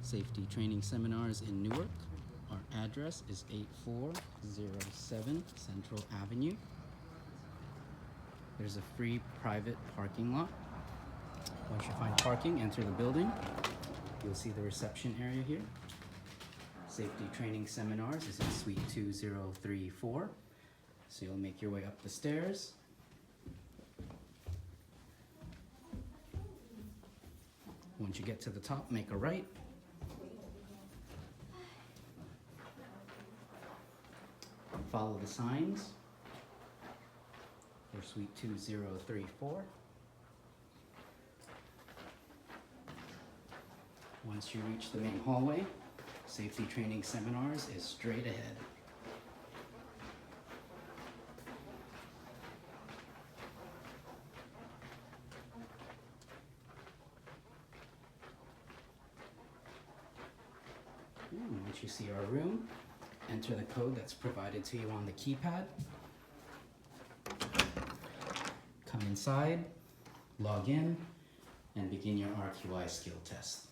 Safety training seminars in Newark. Our address is 8407 Central Avenue. There's a free private parking lot. Once you find parking, enter the building. You'll see the reception area here. Safety training seminars is in suite 2034. So you'll make your way up the stairs. Once you get to the top, make a right. Follow the signs for suite 2034. Once you reach the main hallway, safety training seminars is straight ahead. Once you see our room, enter the code that's provided to you on the keypad. Come inside, log in, and begin your RQI skill test.